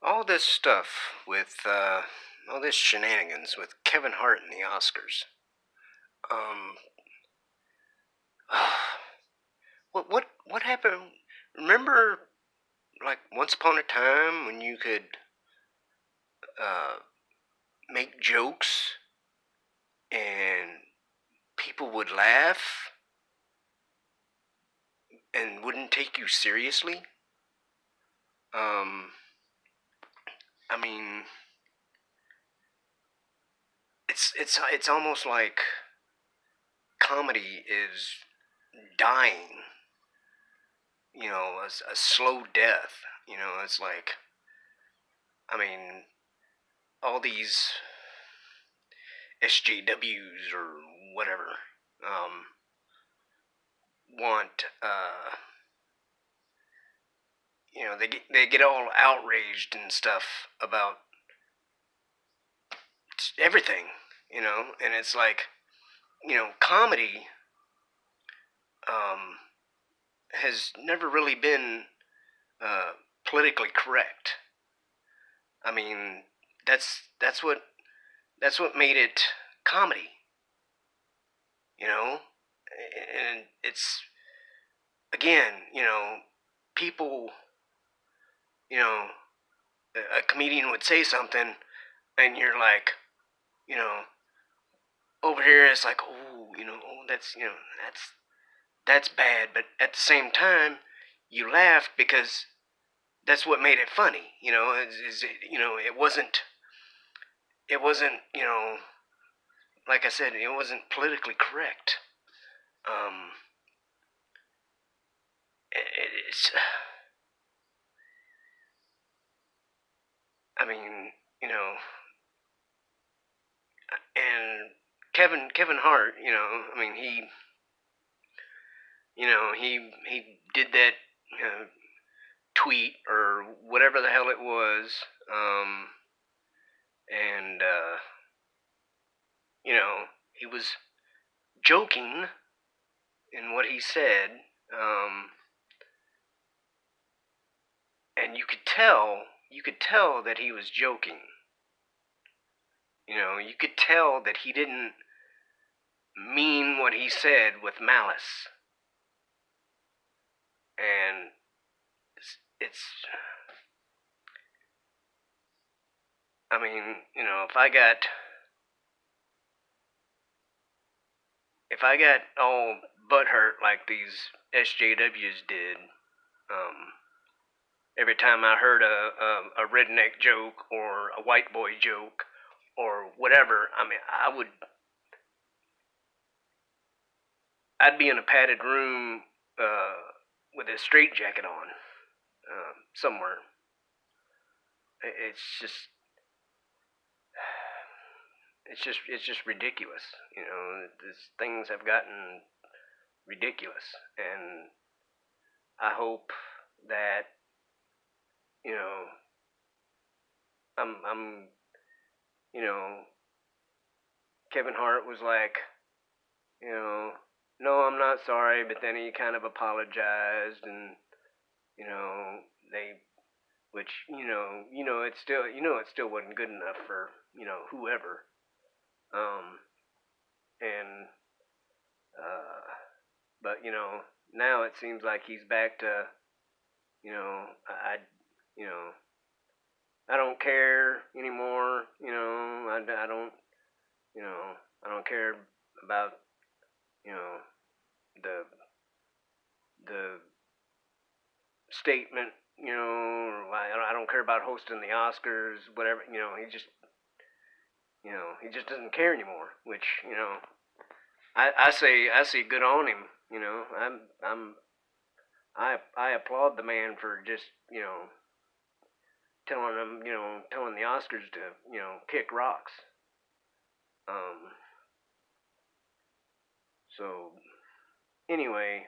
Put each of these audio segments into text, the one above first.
All this stuff with all this shenanigans with Kevin Hart and the Oscars. Um, what happened? Remember, like once upon a time when you could uh, make jokes and people would laugh and wouldn't take you seriously. Um, I mean, it's almost like comedy is dying. A slow death. It's like, I mean, all these SJWs or whatever want, they get all outraged and stuff about everything, and it's like, comedy um, has never really been uh, politically correct. I mean, that's what made it comedy, you know, and it's again, people, you know, a comedian would say something, and you're like, you know, over here it's like, oh, oh, that's bad, but at the same time, you laugh because that's what made it funny, it wasn't, like I said, it wasn't politically correct. Um, it's, I mean, you know, and Kevin Hart, I mean, he did that tweet or whatever the hell it was, and he was joking in what he said, um, and you could tell that he was joking. You could tell that he didn't mean what he said with malice, and it's I mean, if I got all butthurt like these SJWs did, um, every time I heard a redneck joke or a white boy joke or whatever, I mean, I'd be in a padded room with a straitjacket on somewhere. It's just it's just ridiculous. These things have gotten ridiculous, and I hope that you know I'm you know Kevin Hart was like, you know no, I'm not sorry, but then he kind of apologized, and you know they which it still wasn't good enough for whoever, um and uh but now it seems like he's back to, I you know I don't care anymore. I don't, you know, I don't care about, you know, the the statement, or I don't care about hosting the Oscars, whatever. He just doesn't care anymore. Which, I say good on him. I applaud the man for just, telling the Oscars to, kick rocks. Um, so anyway,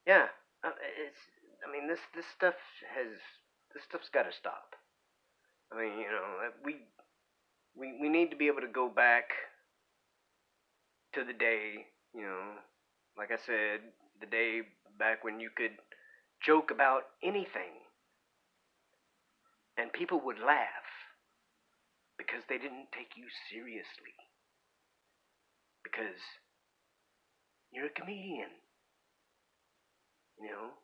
yeah, it's. I mean, this stuff's got to stop. I mean, we need to be able to go back to the day, like I said, the day back when you could joke about anything, And people would laugh because they didn't take you seriously. Because you're a comedian, you know?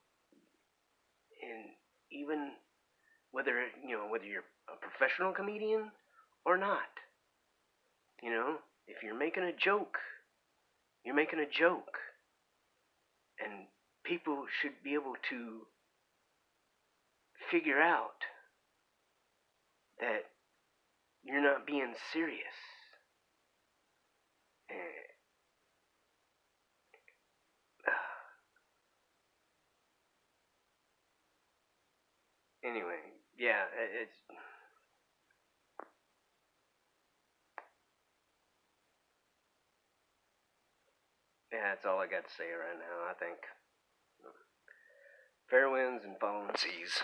And even whether you're a professional comedian or not, if you're making a joke, you're making a joke. And people should be able to figure out that you're not being serious. Anyway, yeah, that's all I got to say right now. I think fair winds and falling seas.